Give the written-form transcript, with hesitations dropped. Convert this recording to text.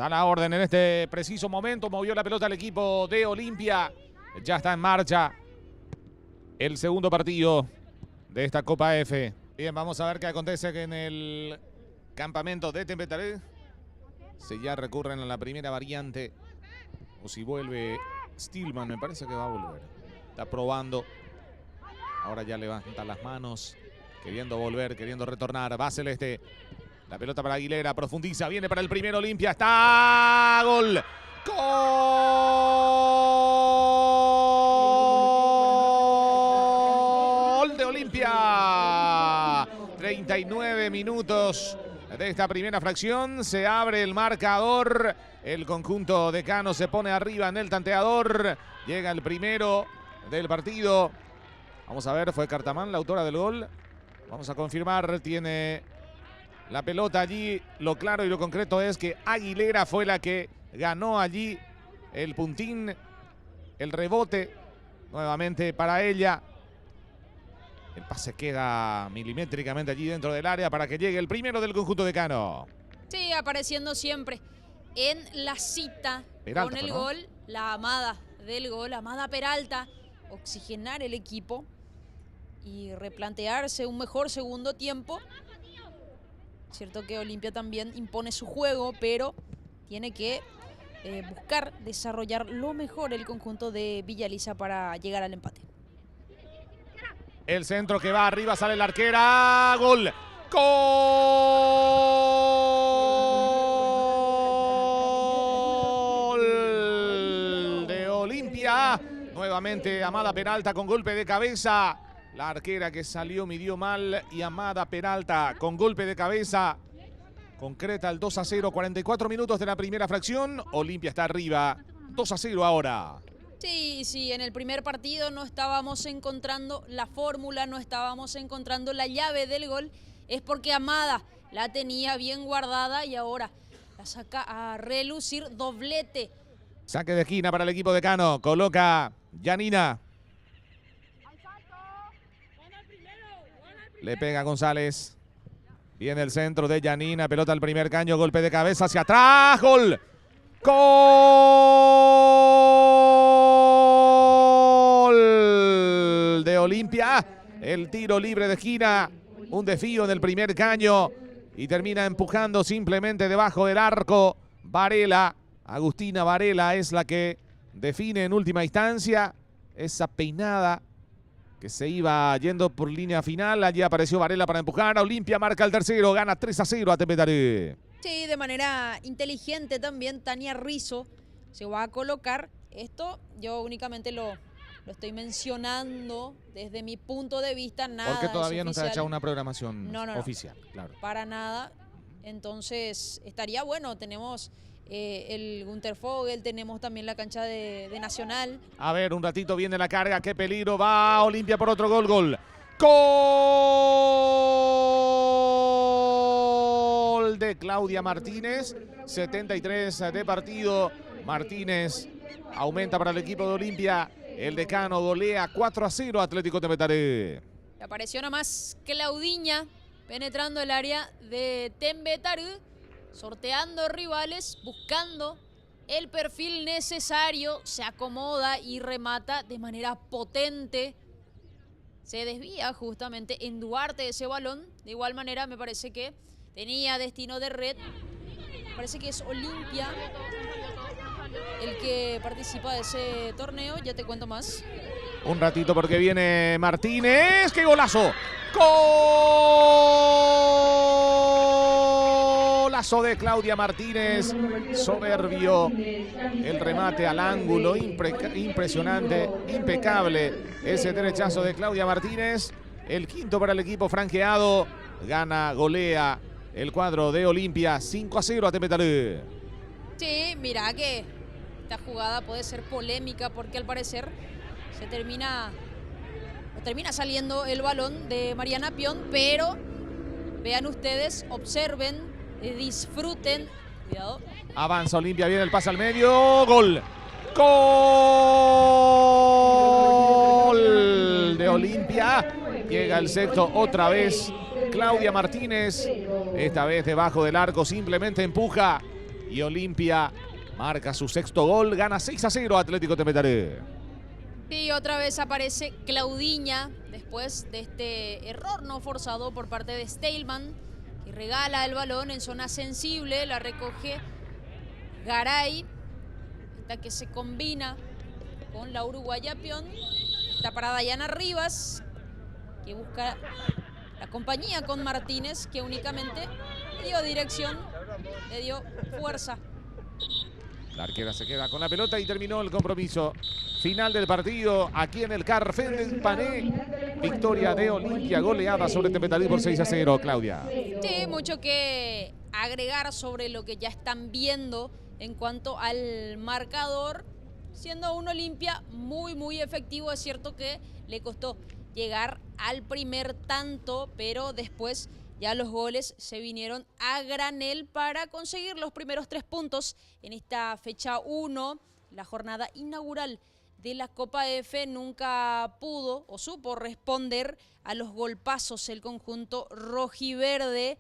Da la orden en este preciso momento. Movió la pelota al equipo de Olimpia. Ya está en marcha el segundo partido de esta Copa F. Bien, vamos a ver qué acontece en el campamento de Tempetaré. Si ya recurren a la primera variante o si vuelve Stillman, me parece que va a volver. Está probando. Ahora ya levanta las manos, queriendo volver, queriendo retornar. Va Celeste. La pelota para Aguilera, profundiza, viene para el primero Olimpia. ¡Está! ¡Gol! ¡Gol de Olimpia! 39 minutos de esta primera fracción. Se abre el marcador. El conjunto de Cano se pone arriba en el tanteador. Llega el primero del partido. Vamos a ver, fue Cartamán la autora del gol. Vamos a confirmar, tiene la pelota allí. Lo claro y lo concreto es que Aguilera fue la que ganó allí el puntín, el rebote, nuevamente para ella. El pase queda milimétricamente allí dentro del área para que llegue el primero del conjunto de Cano. Sí, apareciendo siempre en la cita Peralta, con el gol, la amada del gol, Amada Peralta, oxigenar el equipo y replantearse un mejor segundo tiempo. Cierto que Olimpia también impone su juego, pero tiene que buscar desarrollar lo mejor el conjunto de Villa Elisa para llegar al empate. El centro que va arriba, sale la arquera. ¡Gol! ¡Gol de Olimpia! Nuevamente Amada Peralta con golpe de cabeza. La arquera que salió midió mal y Amada Peralta con golpe de cabeza concreta el 2-0, 44 minutos de la primera fracción. Olimpia está arriba, 2-0 ahora. Sí, en el primer partido no estábamos encontrando la fórmula, no estábamos encontrando la llave del gol. Es porque Amada la tenía bien guardada y ahora la saca a relucir, doblete. Saque de esquina para el equipo de Cano, coloca Yanina. Le pega González. Viene el centro de Yanina. Pelota al primer caño. Golpe de cabeza hacia atrás. ¡Gol! ¡Gol de Olimpia! El tiro libre de esquina. Un desvío en el primer caño. Y termina empujando simplemente debajo del arco. Varela. Agustina Varela es la que define en última instancia. Esa peinada que se iba yendo por línea final. Allí apareció Varela para empujar. Olimpia marca el tercero. Gana 3-0 a Tempetaré. Sí, de manera inteligente también Tania Rizzo se va a colocar. Esto yo únicamente lo estoy mencionando desde mi punto de vista. Nada. Porque todavía no se ha hecho una programación no. oficial. Claro. Para nada. Entonces estaría bueno. Tenemos el Gunter Fogel, tenemos también la cancha de Nacional. A ver, un ratito viene la carga, qué peligro, va Olimpia por otro gol. Gol de Claudia Martínez, 73 de partido. Martínez aumenta para el equipo de Olimpia. El decano golea 4-0 Atlético Tempetaré. Apareció nomás Claudiña penetrando el área de Tempetaré, sorteando rivales, buscando el perfil necesario, se acomoda y remata de manera potente. Se desvía justamente en Duarte ese balón. De igual manera me parece que tenía destino de red. Parece que es Olimpia el que participa de ese torneo. Ya te cuento más. Un ratito porque viene Martínez. ¡Qué golazo! Golazo de Claudia Martínez. Soberbio. El remate al ángulo. Impresionante. Impecable. Ese derechazo de Claudia Martínez. El quinto para el equipo franqueado. Gana, golea el cuadro de Olimpia. 5-0 a Tempetaré. Sí, mira que esta jugada puede ser polémica porque al parecer termina saliendo el balón de Mariana Pion, pero vean ustedes, observen, disfruten. Cuidado. Avanza Olimpia, viene el pase al medio. Gol. Gol de Olimpia. Llega el sexto otra vez Claudia Martínez. Esta vez debajo del arco, simplemente empuja Y Olimpia marca su sexto gol, gana 6-0 Atlético Tembetaré. Y otra vez aparece Claudinha después de este error no forzado por parte de Steilman, que regala el balón en zona sensible, la recoge Garay, esta que se combina con la uruguaya Pion. Está para Dayana Rivas, que busca la compañía con Martínez, que únicamente le dio dirección, le dio fuerza. La arquera se queda con la pelota y terminó el compromiso final del partido aquí en el Carfen Pané. Victoria de Olimpia, goleada sobre Tembetaré por 6-0, Claudia. Sí, mucho que agregar sobre lo que ya están viendo en cuanto al marcador. Siendo un Olimpia muy efectivo, es cierto que le costó llegar al primer tanto, pero después ya los goles se vinieron a granel para conseguir los primeros 3 puntos en esta fecha 1, la jornada inaugural de la Copa F. Nunca pudo o supo responder a los golpazos el conjunto rojiverde.